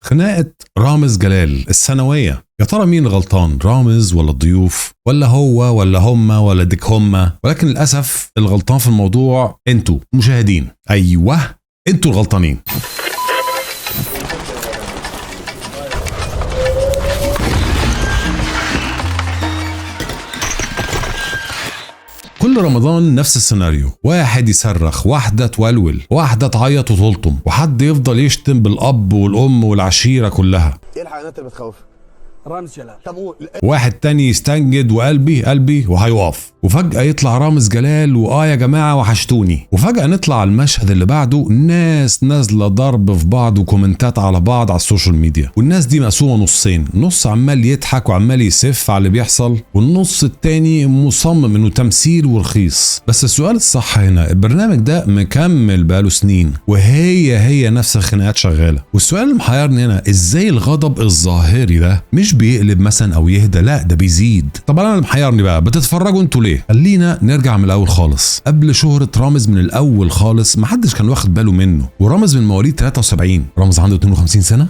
خناقة رامز جلال السنوية، يا ترى مين غلطان؟ رامز ولا الضيوف ولا هو ولا هما ولا ديك هما؟ ولكن للأسف الغلطان في الموضوع انتوا مشاهدين. أيوه انتوا الغلطانين. كل رمضان نفس السيناريو، واحد يصرخ، واحدة تولول، واحدة تعيط وتلطم، وحد يفضل يشتم بالأب والأم والعشيرة كلها. ايه الحيوانات اللي بتخوف؟ رامز جلال. طب قول. واحد تاني يستنجد وقلبي قلبي وهيقف، وفجأة يطلع رامز جلال يا جماعة وحشتوني، وفجأة نطلع المشهد اللي بعده ناس نازلة ضرب في بعض وكومنتات على بعض على السوشيال ميديا، والناس دي مقسومة نصين، نص عمال يضحك وعمال يسف على اللي بيحصل، والنص التاني مصمم انه تمثيل ورخيص. بس السؤال الصح هنا، البرنامج ده مكمل بقاله سنين وهي نفس الخناقات شغالة، والسؤال اللي محيرني هنا ازاي الغضب الظاهري ده مش بيقلب مثلا او يهدى، لا ده بيزيد. طب انا اللي محيرني بقى، بتتفرجوا انتوا ليه؟ خلينا نرجع من الاول خالص. قبل شهرة رامز من الاول خالص محدش كان واخد باله منه، ورامز من مواليد 73، رامز عنده 52 سنة.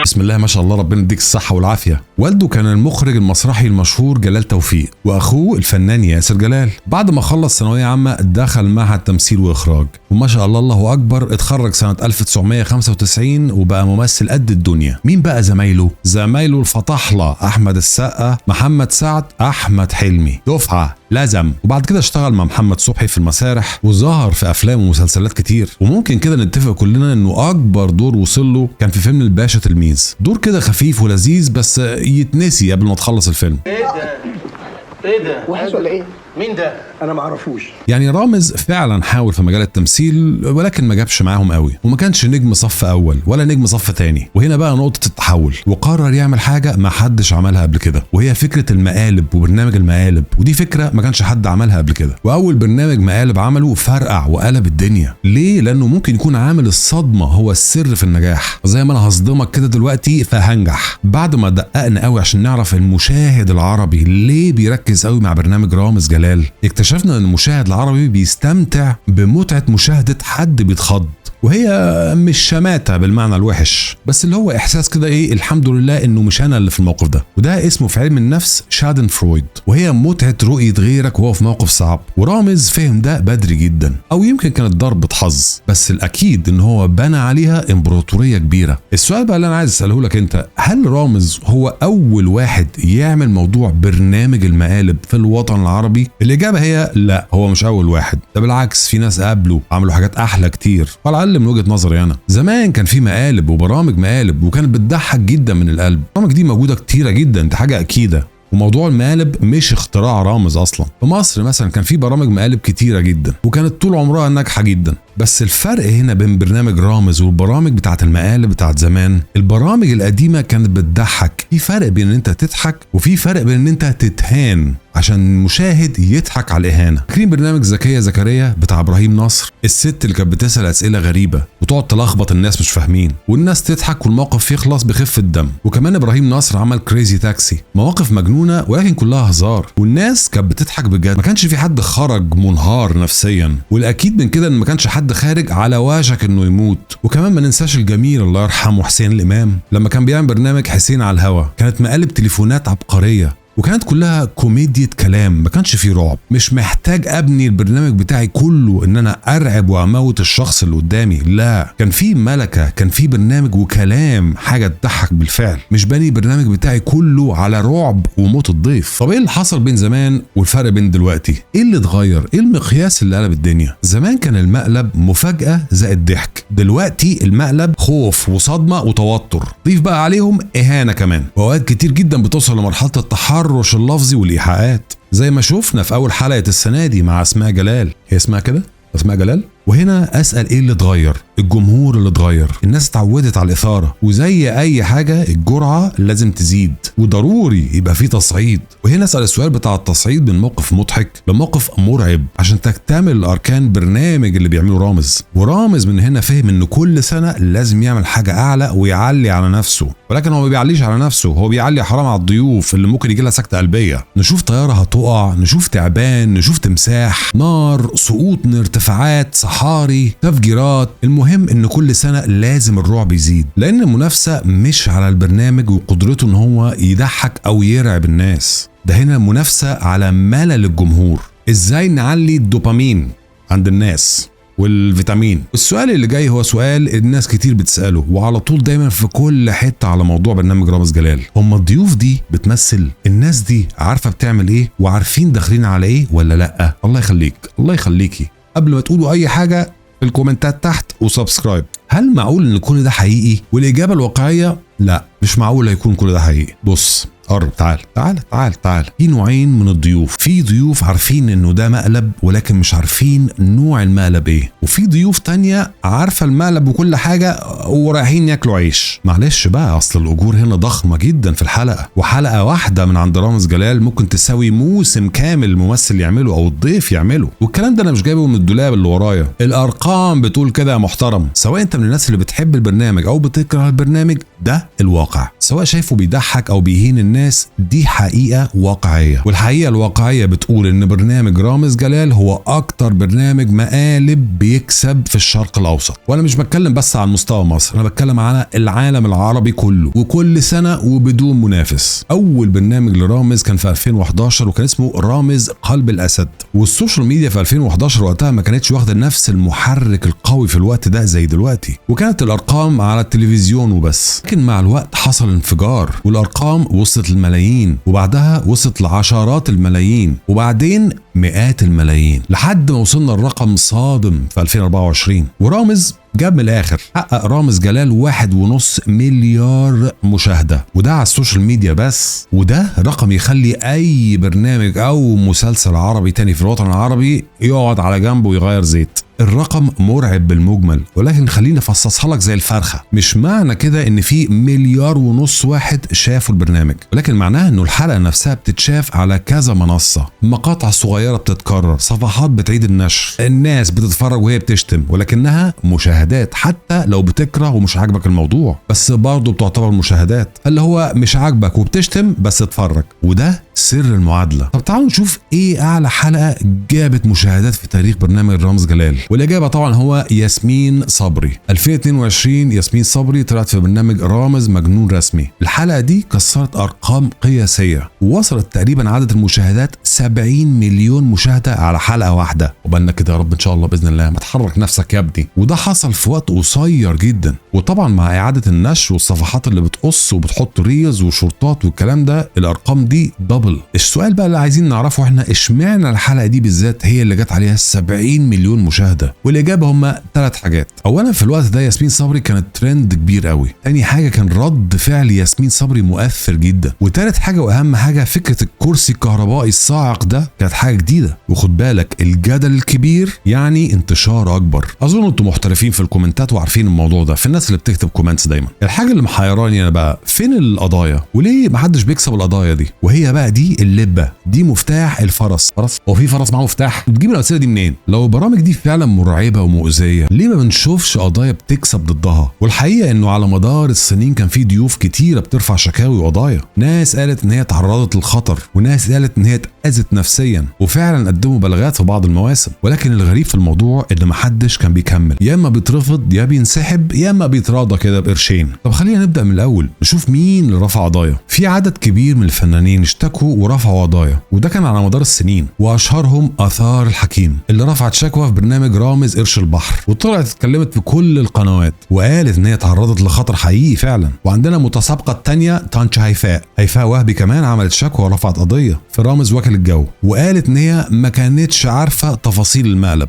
بسم الله ما شاء الله، ربنا يديك الصحة والعافية. والده كان المخرج المسرحي المشهور جلال توفيق، واخوه الفنان ياسر جلال. بعد ما خلص ثانوية عامة دخل معهد تمثيل واخراج، وما شاء الله الله اكبر اتخرج سنة 1995 وبقى ممثل قد الدنيا. مين بقى زمايله؟ زمايله الفطاحلة احمد السقا، محمد سعد، احمد حلمي، دفعة لازم. وبعد كده اشتغل مع محمد صبحي في المسارح، وظهر في افلام ومسلسلات كتير. وممكن كده نتفق كلنا انه اكبر دور وصل له كان في فيلم الباشا تلميذ، دور كده خفيف ولذيذ بس يتنسي قبل ما تخلص الفيلم. ايه ده؟ وحش ولا ايه؟ مين ده؟ انا ما اعرفوش. يعني رامز فعلا حاول في مجال التمثيل ولكن ما جابش معاهم قوي، وما كانش نجم صف اول ولا نجم صف تاني. وهنا بقى نقطة التحول، وقرر يعمل حاجة ما حدش عملها قبل كده، وهي فكرة المقالب وبرنامج المقالب. ودي فكرة ما كانش حد عملها قبل كده، واول برنامج مقالب عمله فرقع وقلب الدنيا. ليه؟ لانه ممكن يكون عامل الصدمة هو السر في النجاح. زي ما انا هصدمك كده دلوقتي فهنجح. بعد ما دققنا قوي عشان نعرف المشاهد العربي ليه بيركز قوي مع برنامج رامز جلال، اكتشفنا ان المشاهد العربي بيستمتع بمتعة مشاهدة حد بيتخض، وهي مش شماتة بالمعنى الوحش، بس اللي هو احساس كده ايه، الحمد لله انه مش انا اللي في الموقف ده. وده اسمه في علم النفس شادن فرويد، وهي متعة رؤية غيرك وهو في موقف صعب. ورامز فهم ده بدري جدا، او يمكن كانت ضربة حظ، بس الاكيد ان هو بنى عليها امبراطورية كبيرة. السؤال بقى اللي انا عايز اساله لك انت، هل رامز هو اول واحد يعمل موضوع برنامج المقالب في الوطن العربي؟ الاجابة هي لا، هو مش اول واحد، ده بالعكس في ناس قبله عملوا حاجات احلى كتير. من وجهة نظري انا، زمان كان في مقالب وبرامج مقالب وكانت بتضحك جدا من القلب. البرامج دي موجودة كتيرة جدا، دي حاجة اكيدة. وموضوع المقالب مش اختراع رامز اصلا. في مصر مثلا كان في برامج مقالب كتيرة جدا وكانت طول عمرها ناجحة جدا. بس الفرق هنا بين برنامج رامز والبرامج بتاعت المقالب بتاعت زمان، البرامج القديمة كانت بتضحك. في فرق بين ان انت تضحك وفي فرق بين ان انت تتهان عشان المشاهد يضحك على الاهانه. فاكرين برنامج زكية زكريا بتاع ابراهيم نصر؟ الست اللي كانت بتسال اسئله غريبه وتقعد تلخبط الناس مش فاهمين، والناس تضحك والموقف يخلص بخفه دم. وكمان ابراهيم نصر عمل كريزي تاكسي، مواقف مجنونه ولكن كلها هزار، والناس كانت بتضحك بجد، ما كانش في حد خرج منهار نفسيا. والاكيد من كده ان ما كانش حد خارج على وشك انه يموت. وكمان ما ننساش الجميل الله يرحمه حسين الامام لما كان بيعمل برنامج حسين على الهوا، كانت مقالب تليفونات عبقريه وكانت كلها كوميديا كلام، ما كانش فيه رعب. مش محتاج ابني البرنامج بتاعي كله ان انا ارعب واموت الشخص اللي قدامي، لا، كان فيه ملكة، كان فيه برنامج وكلام، حاجة تضحك بالفعل. مش بني البرنامج بتاعي كله على رعب وموت الضيف. طب ايه اللي حصل بين زمان والفرق بين دلوقتي؟ ايه اللي اتغير؟ ايه المقياس اللي قلب الدنيا؟ زمان كان المقلب مفاجأة زائد ضحك، دلوقتي المقلب خوف وصدمة وتوتر، ضيف بقى عليهم اهانة كمان، واوقات كتير جدا بتوصل لمرحلة التحرش اللفظي والإيحاءات، زي ما شوفنا في أول حلقة السنة دي مع أسماء جلال. هي اسمها كده؟ أسماء جلال؟ وهنا أسأل إيه اللي اتغير؟ الجمهور اللي اتغير، الناس اتعودت على الإثارة، وزي أي حاجة الجرعة لازم تزيد وضروري يبقى فيه تصعيد. وهنا أسأل السؤال بتاع التصعيد من موقف مضحك لموقف مرعب عشان تكتمل أركان برنامج اللي بيعمله رامز. ورامز من هنا فهم إن كل سنة لازم يعمل حاجة أعلى ويعلي على نفسه، ولكن هو ما بيعليش على نفسه، هو بيعلي حرام على الضيوف اللي ممكن يجي لها سكتة قلبية. نشوف طيارة هتقع، نشوف تعبان، نشوف تمساح، نار، سقوط من ارتفاعات، انتحاري، تفجيرات. المهم ان كل سنه لازم الرعب يزيد، لان المنافسه مش على البرنامج وقدرته ان هو يضحك او يرعب الناس، ده هنا منافسه على ملل الجمهور. ازاي نعلي الدوبامين عند الناس والفيتامين. السؤال اللي جاي هو سؤال الناس كتير بتسأله وعلى طول دايما في كل حتة على موضوع برنامج رامز جلال. هم الضيوف دي بتمثل؟ الناس دي عارفة بتعمل ايه وعارفين داخلين على ايه ولا لأ؟ الله يخليك، الله يخليكي، قبل ما تقولوا اي حاجة في الكومنتات تحت وسبسكرايب. هل معقول ان كل ده حقيقي؟ والإجابة الواقعية لا، مش معقول هيكون كل ده حقيقي. بص قرب، تعال. في نوعين من الضيوف. في ضيوف عارفين انه ده مقلب ولكن مش عارفين نوع المقلب ايه، وفي ضيوف تانية عارفة المقلب وكل حاجة ورايحين ياكلوا عيش. معلش بقى، اصل الاجور هنا ضخمة جدا في الحلقة، وحلقة واحدة من عند رامز جلال ممكن تساوي موسم كامل الممثل يعمله او الضيف يعمله. والكلام ده انا مش جايبه من الدولاب اللي ورايا، الارقام بتقول كده يا محترم. سواء انت من الناس اللي بتحب البرنامج او بتكره البرنامج، ده الواقع. سواء شايفه بيضحك او بيهين الناس، دي حقيقة واقعية. والحقيقة الواقعية بتقول ان برنامج رامز جلال هو اكتر برنامج مقالب بيكسب في الشرق الاوسط. وانا مش بتكلم بس عن مستوى مصر، انا بتكلم على العالم العربي كله، وكل سنة وبدون منافس. اول برنامج لرامز كان في 2011 وكان اسمه رامز قلب الاسد، والسوشيال ميديا في 2011 وقتها ما كانتش واخدة نفس المحرك القوي في الوقت ده زي دلوقتي، وكانت الارقام على التلفزيون وبس. لكن مع الوقت حصل انفجار، والارقام وصلت الملايين، وبعدها وصلت لعشرات الملايين، وبعدين مئات الملايين، لحد ما وصلنا الرقم صادم في 2024. ورامز جاب من الاخر، حقق رامز جلال 1.5 مليار مشاهدة، وده على السوشيال ميديا بس. وده رقم يخلي اي برنامج او مسلسل عربي تاني في الوطن العربي يقعد على جنبه ويغير زيت. الرقم مرعب بالمجمل، ولكن خليني افصصها لك زي الفرخه. مش معنى كده ان في 1.5 مليار واحد شافوا البرنامج، ولكن معناها انه الحلقه نفسها بتتشاف على كذا منصه، مقاطع صغيره بتتكرر، صفحات بتعيد النشر، الناس بتتفرج وهي بتشتم، ولكنها مشاهدات حتى لو بتكره ومش عاجبك الموضوع، بس برضه بتعتبر مشاهدات. اللي هو مش عاجبك وبتشتم بس اتفرج، وده سر المعادله. طب تعالوا نشوف ايه اعلى حلقه جابت مشاهدات في تاريخ برنامج رامز جلال. والإجابة طبعا هو ياسمين صبري. 2022 ياسمين صبري طلعت في برنامج رامز مجنون رسمي. الحلقة دي كسرت أرقام قياسية، ووصلت تقريبا عدد المشاهدات 70 مليون مشاهدة على حلقة واحدة. وبالنا كده يا رب إن شاء الله بإذن الله، ما تحرك نفسك يا ابني. وده حصل في وقت قصير جدا، وطبعا مع إعادة النشر والصفحات اللي بتقص وبتحط ريلز وشورتات والكلام ده، الأرقام دي دبل. السؤال بقى اللي عايزين نعرفه احنا، اشمعنى الحلقة دي بالذات هي اللي جت عليها 70 مليون مشاهدة؟ والاجابه هم 3 حاجات. اولا في الوقت ده ياسمين صبري كانت ترند كبير قوي. تاني حاجه كان رد فعل ياسمين صبري مؤثر جدا. وتالت حاجه واهم حاجه، فكره الكرسي الكهربائي الصاعق ده كانت حاجه جديده. وخد بالك الجدل الكبير يعني انتشار اكبر. اظن انتم محترفين في الكومنتات وعارفين الموضوع ده، في الناس اللي بتكتب كومنتس دايما. الحاجه اللي محيراني انا بقى، فين القضايا وليه محدش بيكسب القضايا دي؟ وهي بقى دي اللبه، دي مفتاح الفرس. هو في فرس معاه مفتاح؟ بتجيب الاسئله دي منين؟ لو البرامج دي فعلا مرعبه ومؤذيه، ليه ما بنشوفش قضايا بتكسب ضدها؟ والحقيقه انه على مدار السنين كان في ضيوف كتيره بترفع شكاوي وقضايا. ناس قالت ان هي تعرضت للخطر، وناس قالت ان هي اتاذت نفسيا، وفعلا قدموا بلاغات في بعض المواسم. ولكن الغريب في الموضوع ان ما حدش كان بيكمل، يا اما بيترفض يا بينسحب يا اما بيتراضى كده بقرشين. طب خلينا نبدا من الاول، نشوف مين اللي رفع قضايا. في عدد كبير من الفنانين اشتكوا ورفعوا قضايا، وده كان على مدار السنين. واشهرهم آثار الحكيم اللي رفعت شكوى في برنامج رامز قرش البحر، وطلعت اتكلمت في كل القنوات وقالت ان هي تعرضت لخطر حقيقي فعلا. وعندنا متسابقه الثانيه طنش هيفاء وهبي كمان عملت شكوى ورفعت قضيه في رامز واكل الجو، وقالت ان هي ما كانتش عارفه تفاصيل المقلب.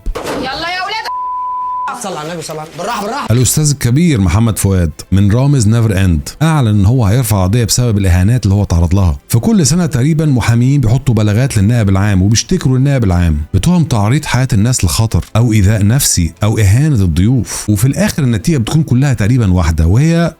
صلى على النبي، صلى بالراحه. الاستاذ الكبير محمد فؤاد من رامز نيفر اند اعلن ان هو هيرفع قضيه بسبب الاهانات اللي هو تعرض لها. في كل سنه تقريبا محامين بيحطوا بلاغات للنائب العام وبيشتكوا للنائب العام بتهم تعريض حياه الناس لخطر او ايذاء نفسي او اهانه الضيوف، وفي الاخر النتيجه بتكون كلها تقريبا واحده، وهي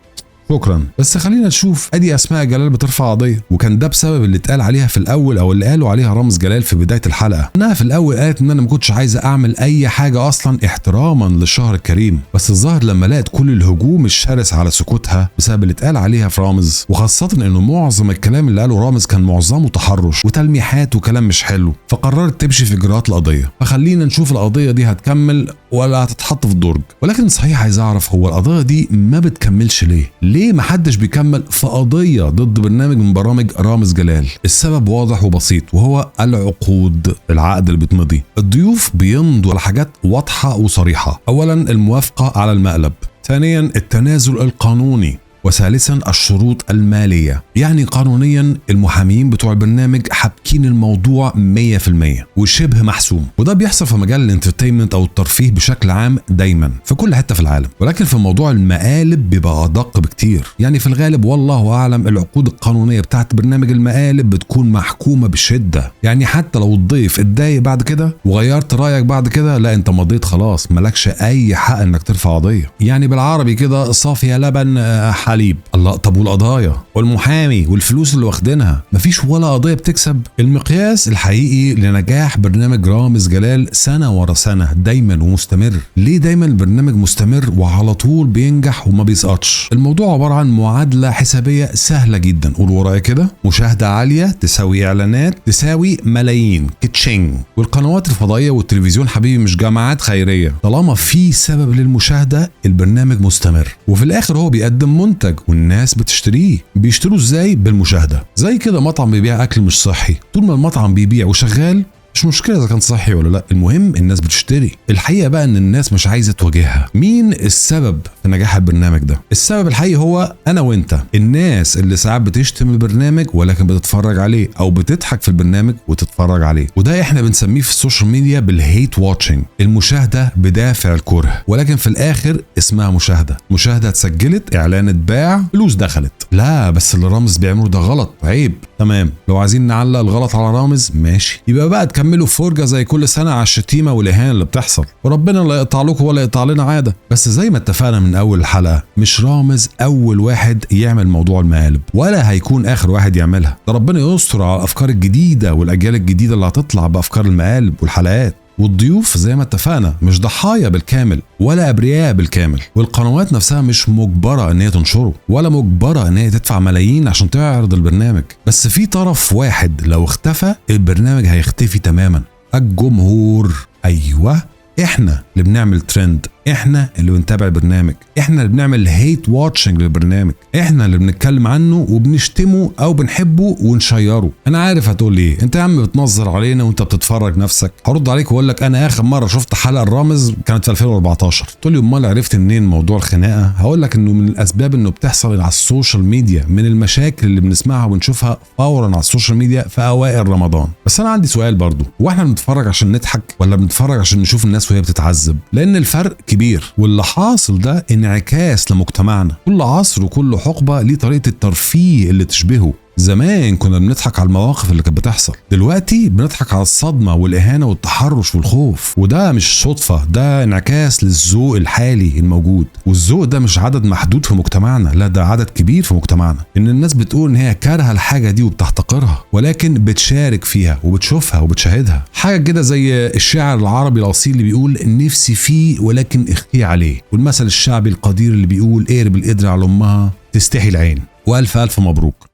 شكرا. بس خلينا نشوف ادي اسماء جلال بترفع قضيه، وكان ده بسبب اللي اتقال عليها في الاول او اللي قالوا عليها رامز جلال في بدايه الحلقه. انها في الاول قالت ان انا ما كنتش عايزه اعمل اي حاجه اصلا احتراما للشهر الكريم، بس الظاهر لما لقت كل الهجوم الشرس على سكوتها بسبب اللي اتقال عليها في رامز، وخاصه انه معظم الكلام اللي قاله رامز كان معظمه تحرش وتلميحات وكلام مش حلو، فقررت تمشي في اجراءات القضيه. فخلينا نشوف القضيه دي هتكمل ولا هتتحط في الدرج. ولكن صحيح عايز اعرف هو القضيه دي ما بتكملش ليه؟ ليه محدش بيكمل في قضيه ضد برنامج من برامج رامز جلال؟ السبب واضح وبسيط، وهو العقود، العقد اللي بتمضي. الضيوف بيمضوا على حاجات واضحه وصريحه. اولا الموافقه على المقلب، ثانيا التنازل القانوني، وثالثا الشروط المالية. يعني قانونيا المحامين بتوع البرنامج حابكين الموضوع 100% وشبه محسوم، وده بيحصل في مجال الانترتينمنت او الترفيه بشكل عام دايما في كل حتة في العالم. ولكن في موضوع المقالب بيبقى ادق بكتير. يعني في الغالب والله اعلم العقود القانونية بتاعت برنامج المقالب بتكون محكومة بشدة. يعني حتى لو الضيف اتضايق بعد كده وغيرت رايك بعد كده، لا انت مضيت خلاص، مالكش اي حق انك ترفع قضية. يعني بالعربي كده صافية لبن حليب. الله، طب والقضايا والمحامي والفلوس اللي واخدينها؟ مفيش ولا قضيه بتكسب. المقياس الحقيقي لنجاح برنامج رامز جلال سنه ورا سنه دايما ومستمر. ليه دايما البرنامج مستمر وعلى طول بينجح وما بيسقطش؟ الموضوع عباره عن معادله حسابيه سهله جدا. قول ورايا كده: مشاهده عاليه تساوي اعلانات تساوي ملايين كتشينج. والقنوات الفضائيه والتلفزيون حبيبي مش جماعات خيريه. طالما في سبب للمشاهده البرنامج مستمر، وفي الاخر هو بيقدم منتج والناس بتشتريه. بيشتروا ازاي؟ بالمشاهده. زي كده مطعم بيبيع اكل مش صحي، طول ما المطعم بيبيع وشغال مش مشكله اذا كان صحي ولا لا، المهم الناس بتشتري. الحقيقه بقى ان الناس مش عايزه تواجهها. مين السبب في نجاح البرنامج ده؟ السبب الحقيقي هو انا وانت، الناس اللي ساعات بتشتم البرنامج ولكن بتتفرج عليه، او بتضحك في البرنامج وتتفرج عليه. وده احنا بنسميه في السوشيال ميديا بالهيت واتشنج، المشاهده بدافع الكره، ولكن في الاخر اسمها مشاهده. مشاهده اتسجلت، اعلان اتباع، فلوس دخلت. لا بس اللي رامز بيعمله ده غلط، عيب. تمام، لو عايزين نعلق الغلط على رامز ماشي، يبقى بقى تكملوا فرجه زي كل سنه على الشتيمه والاهانه اللي بتحصل، وربنا لا يقطع لكم ولا يقطع لنا عاده. بس زي ما اتفقنا من اول الحلقه، مش رامز اول واحد يعمل موضوع المقالب، ولا هيكون اخر واحد يعملها. ده ربنا يستر على الافكار الجديده والاجيال الجديده اللي هتطلع بافكار المقالب والحلقات. والضيوف زي ما اتفقنا مش ضحايا بالكامل ولا ابرياء بالكامل، والقنوات نفسها مش مجبره ان هي تنشره ولا مجبره ان هي تدفع ملايين عشان تعرض البرنامج. بس في طرف واحد لو اختفى البرنامج هيختفي تماما: الجمهور. ايوه، احنا اللي بنعمل ترند، احنا اللي بنتابع البرنامج، احنا اللي بنعمل هيت واتشنج للبرنامج، احنا اللي بنتكلم عنه وبنشتمه او بنحبه ونشيره. انا عارف هتقول لي انت يا عم بتنظر علينا وانت بتتفرج نفسك. هرد عليك واقول لك انا اخر مره شفت حلقه الرامز كانت في 2014. تقول لي امال عرفت منين موضوع الخناقه؟ هقول لك انه من الاسباب انه بتحصل على السوشيال ميديا، من المشاكل اللي بنسمعها ونشوفها فورا على السوشيال ميديا في اوائل رمضان. بس انا عندي سؤال برضو، هو احنا بنتفرج عشان نضحك ولا بنتفرج عشان نشوف الناس وهي بتتعذب؟ لان الفرق كبير، واللي حاصل ده انعكاس لمجتمعنا. كل عصر وكل حقبه ليه طريقه الترفيه اللي تشبهه. زمان كنا بنضحك على المواقف اللي كانت بتحصل، دلوقتي بنضحك على الصدمه والاهانه والتحرش والخوف. وده مش صدفه، ده انعكاس للذوق الحالي الموجود. والذوق ده مش عدد محدود في مجتمعنا، لا ده عدد كبير في مجتمعنا. ان الناس بتقول ان هي كارهه الحاجه دي وبتحتقرها، ولكن بتشارك فيها وبتشوفها وبتشاهدها. حاجه كده زي الشاعر العربي الاصيل اللي بيقول نفسي فيه ولكن اخفي عليه، والمثل الشعبي القدير اللي بيقول اقرب القدر على امها تستحي العين. والف الف مبروك.